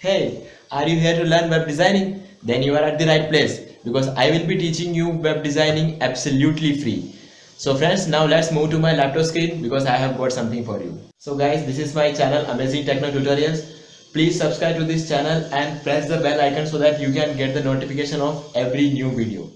Hey, are you here to learn web designing? Then you are at the right place because I will be teaching you web designing absolutely free. So friends, now let's move to my laptop screen because I have got something for you. So guys, this is my channel Amazing Techno Tutorials. Please subscribe to this channel and press the bell icon so that you can get the notification of every new video.